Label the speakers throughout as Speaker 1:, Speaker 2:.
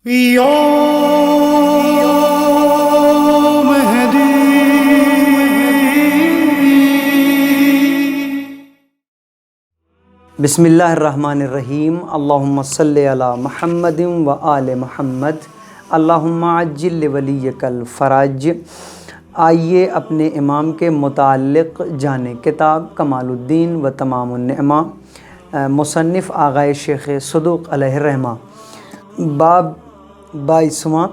Speaker 1: یا مہدی
Speaker 2: بسم اللہ الرحمن الرحیم۔ اللہم صلی علی محمد و آل محمد، اللہم عجل لولیک الفرج۔ آئیے اپنے امام کے متعلق جانیں۔ کتاب کمال الدین و تمام النعمہ، مصنف آغائے شیخ صدوق علیہ الرحمہ۔ باب 22واں،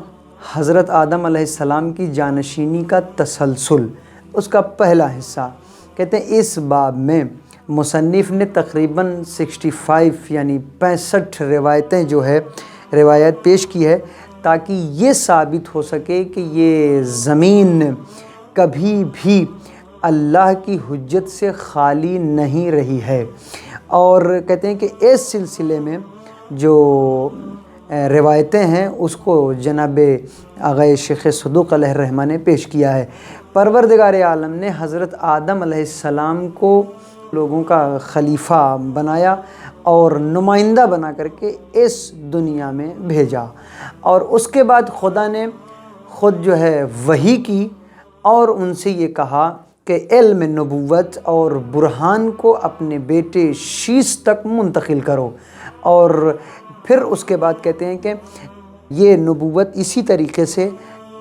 Speaker 2: حضرت آدم علیہ السلام کی جانشینی کا تسلسل، اس کا پہلا حصہ۔ کہتے ہیں اس باب میں مصنف نے تقریباً 65 یعنی 65 روایتیں روایت پیش کی ہے، تاکہ یہ ثابت ہو سکے کہ یہ زمین کبھی بھی اللہ کی حجت سے خالی نہیں رہی ہے۔ اور کہتے ہیں کہ اس سلسلے میں جو روایتیں ہیں اس کو جناب آغائے شیخ صدوق علیہ الرحمہ نے پیش کیا ہے۔ پروردگار عالم نے حضرت آدم علیہ السلام کو لوگوں کا خلیفہ بنایا اور نمائندہ بنا کر کے اس دنیا میں بھیجا، اور اس کے بعد خدا نے خود وحی کی اور ان سے یہ کہا کہ علم نبوت اور برہان کو اپنے بیٹے شیش تک منتقل کرو، اور پھر اس کے بعد کہتے ہیں کہ یہ نبوت اسی طریقے سے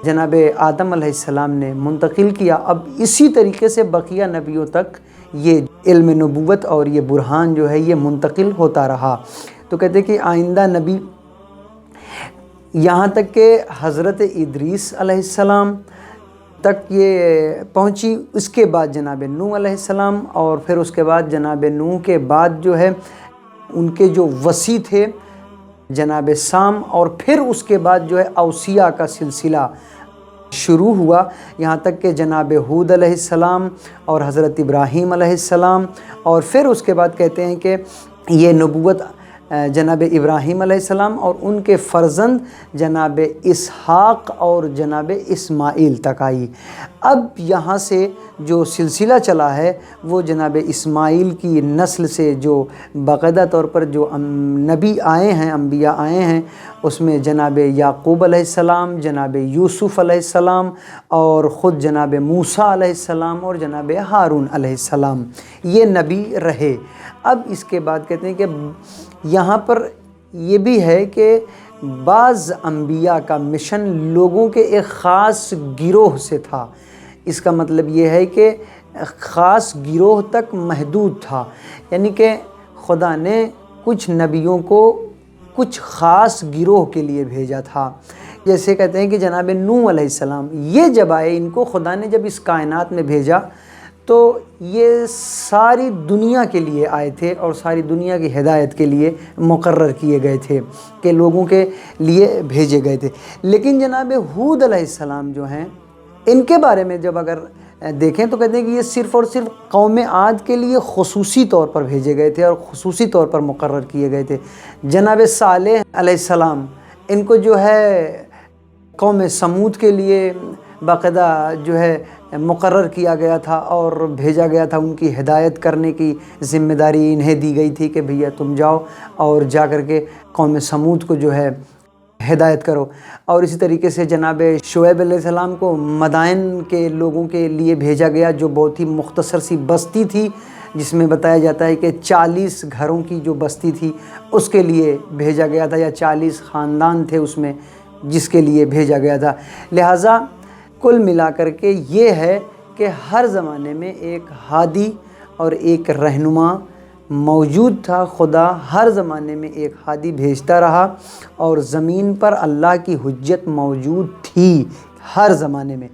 Speaker 2: جناب آدم علیہ السلام نے منتقل کیا۔ اب اسی طریقے سے بقیہ نبیوں تک یہ علم نبوت اور یہ برہان یہ منتقل ہوتا رہا۔ تو کہتے ہیں کہ آئندہ نبی یہاں تک کہ حضرت ادریس علیہ السلام تک یہ پہنچی، اس کے بعد جناب نوح علیہ السلام، اور پھر اس کے بعد جناب نوح کے بعد ان کے جو وصی تھے جناب سام، اور پھر اس کے بعد اوصیاء کا سلسلہ شروع ہوا، یہاں تک کہ جناب ہود علیہ السلام اور حضرت ابراہیم علیہ السلام، اور پھر اس کے بعد کہتے ہیں کہ یہ نبوت جناب ابراہیم علیہ السلام اور ان کے فرزند جناب اسحاق اور جناب اسماعیل تک آئی۔ اب یہاں سے جو سلسلہ چلا ہے وہ جناب اسماعیل کی نسل سے جو باقاعدہ طور پر جو نبی آئے ہیں، انبیاء آئے ہیں، اس میں جناب یعقوب علیہ السلام، جناب یوسف علیہ السلام، اور خود جناب موسیٰ علیہ السلام اور جناب ہارون علیہ السلام، یہ نبی رہے۔ اب اس کے بعد کہتے ہیں کہ یہاں پر یہ بھی ہے کہ بعض انبیاء کا مشن لوگوں کے ایک خاص گروہ سے تھا۔ اس کا مطلب یہ ہے کہ خاص گروہ تک محدود تھا، یعنی کہ خدا نے کچھ نبیوں کو کچھ خاص گروہ کے لیے بھیجا تھا۔ جیسے کہتے ہیں کہ جناب نوح علیہ السلام یہ جب آئے، ان کو خدا نے جب اس کائنات میں بھیجا تو یہ ساری دنیا کے لیے آئے تھے اور ساری دنیا کی ہدایت کے لیے مقرر کیے گئے تھے، کہ لوگوں کے لیے بھیجے گئے تھے۔ لیکن جناب ہود علیہ السلام ہیں، ان کے بارے میں جب اگر دیکھیں تو کہتے ہیں کہ یہ صرف اور صرف قوم عاد کے لیے خصوصی طور پر بھیجے گئے تھے اور خصوصی طور پر مقرر کیے گئے تھے۔ جناب صالح علیہ السلام ان کو قوم سمود کے لیے باقاعدہ مقرر کیا گیا تھا اور بھیجا گیا تھا، ان کی ہدایت کرنے کی ذمہ داری انہیں دی گئی تھی کہ بھیا تم جاؤ اور جا کر کے قوم سمود کو ہدایت کرو۔ اور اسی طریقے سے جناب شعیب علیہ السلام کو مدائن کے لوگوں کے لیے بھیجا گیا، جو بہت ہی مختصر سی بستی تھی، جس میں بتایا جاتا ہے کہ 40 گھروں کی جو بستی تھی اس کے لیے بھیجا گیا تھا، یا 40 خاندان تھے اس میں جس کے لیے بھیجا گیا تھا۔ لہٰذا کل ملا کر کے یہ ہے کہ ہر زمانے میں ایک ہادی اور ایک رہنما موجود تھا۔ خدا ہر زمانے میں ایک ہادی بھیجتا رہا، اور زمین پر اللہ کی حجت موجود تھی ہر زمانے میں۔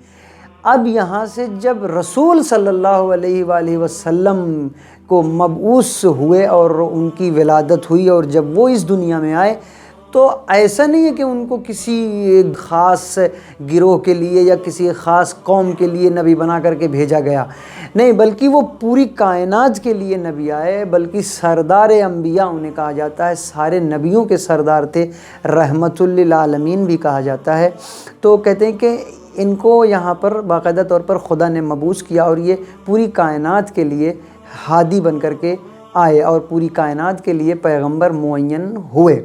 Speaker 2: اب یہاں سے جب رسول صلی اللہ علیہ وآلہ وسلم کو مبعوث ہوئے اور ان کی ولادت ہوئی، اور جب وہ اس دنیا میں آئے تو ایسا نہیں ہے کہ ان کو کسی خاص گروہ کے لیے یا کسی خاص قوم کے لیے نبی بنا کر کے بھیجا گیا، نہیں، بلکہ وہ پوری کائنات کے لیے نبی آئے، بلکہ سردار انبیاء انہیں کہا جاتا ہے، سارے نبیوں کے سردار تھے، رحمت للعالمین بھی کہا جاتا ہے۔ تو کہتے ہیں کہ ان کو یہاں پر باقاعدہ طور پر خدا نے مبعوث کیا، اور یہ پوری کائنات کے لیے ہادی بن کر کے آئے اور پوری کائنات کے لیے پیغمبر معین ہوئے۔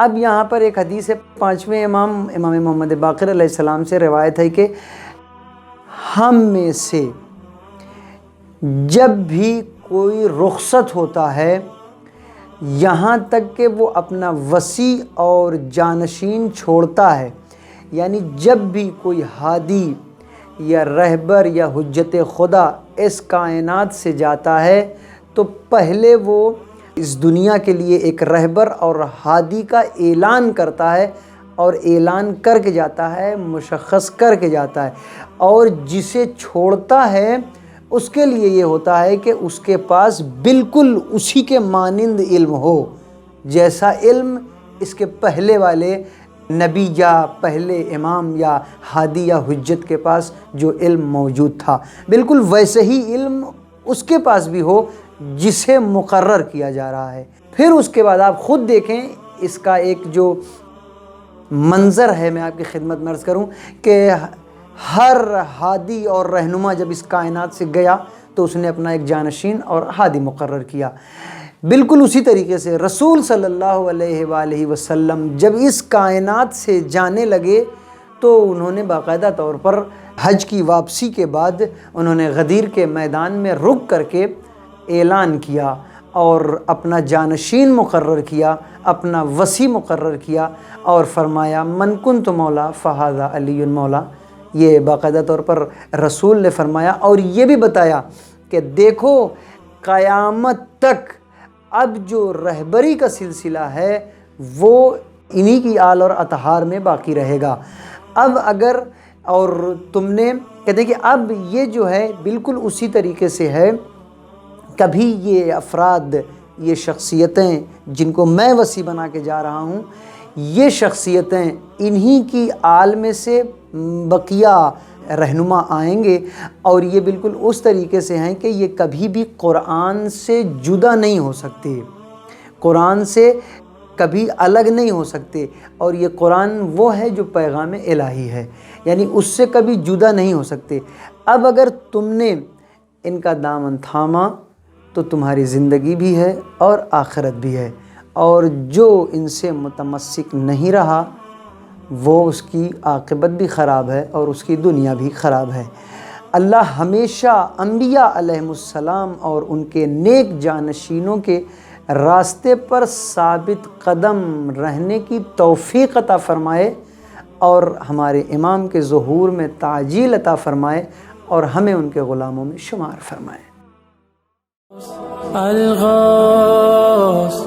Speaker 2: اب یہاں پر ایک حدیث ہے 5ویں امام محمد باقر علیہ السلام سے روایت ہے کہ ہم میں سے جب بھی کوئی رخصت ہوتا ہے یہاں تک کہ وہ اپنا وصی اور جانشین چھوڑتا ہے، یعنی جب بھی کوئی ہادی یا رہبر یا حجت خدا اس کائنات سے جاتا ہے تو پہلے وہ اس دنیا کے لیے ایک رہبر اور ہادی کا اعلان کرتا ہے، اور اعلان کر کے جاتا ہے، مشخص کر کے جاتا ہے، اور جسے چھوڑتا ہے اس کے لیے یہ ہوتا ہے کہ اس کے پاس بالکل اسی کے مانند علم ہو جیسا علم اس کے پہلے والے نبی یا پہلے امام یا ہادی یا حجت کے پاس جو علم موجود تھا، بالکل ویسے ہی علم اس کے پاس بھی ہو جسے مقرر کیا جا رہا ہے۔ پھر اس کے بعد آپ خود دیکھیں اس کا ایک جو منظر ہے، میں آپ کی خدمت میں عرض کروں کہ ہر ہادی اور رہنما جب اس کائنات سے گیا تو اس نے اپنا ایک جانشین اور ہادی مقرر کیا۔ بالکل اسی طریقے سے رسول صلی اللہ علیہ وآلہ وسلم جب اس کائنات سے جانے لگے تو انہوں نے باقاعدہ طور پر حج کی واپسی کے بعد انہوں نے غدیر کے میدان میں رک کر کے اعلان کیا اور اپنا جانشین مقرر کیا، اپنا وصی مقرر کیا، اور فرمایا من کنت مولا فہذا علی مولا۔ یہ باقاعدہ طور پر رسول نے فرمایا، اور یہ بھی بتایا کہ دیکھو قیامت تک اب جو رہبری کا سلسلہ ہے وہ انہی کی آل اور اطہار میں باقی رہے گا۔ اب اگر اور تم نے کہتے کہ اب یہ جو ہے بالکل اسی طریقے سے ہے، کبھی یہ افراد، یہ شخصیتیں جن کو میں وصی بنا کے جا رہا ہوں، یہ شخصیتیں انہی کی آل میں سے بقیہ رہنما آئیں گے، اور یہ بالکل اس طریقے سے ہیں کہ یہ کبھی بھی قرآن سے جدا نہیں ہو سکتے، قرآن سے کبھی الگ نہیں ہو سکتے، اور یہ قرآن وہ ہے جو پیغام الہی ہے، یعنی اس سے کبھی جدا نہیں ہو سکتے۔ اب اگر تم نے ان کا دامن تھاما تو تمہاری زندگی بھی ہے اور آخرت بھی ہے، اور جو ان سے متمسک نہیں رہا وہ اس کی عاقبت بھی خراب ہے اور اس کی دنیا بھی خراب ہے۔ اللہ ہمیشہ انبیاء علیہم السلام اور ان کے نیک جانشینوں کے راستے پر ثابت قدم رہنے کی توفیق عطا فرمائے، اور ہمارے امام کے ظہور میں تعجیل عطا فرمائے، اور ہمیں ان کے غلاموں میں شمار فرمائے۔
Speaker 3: الغوث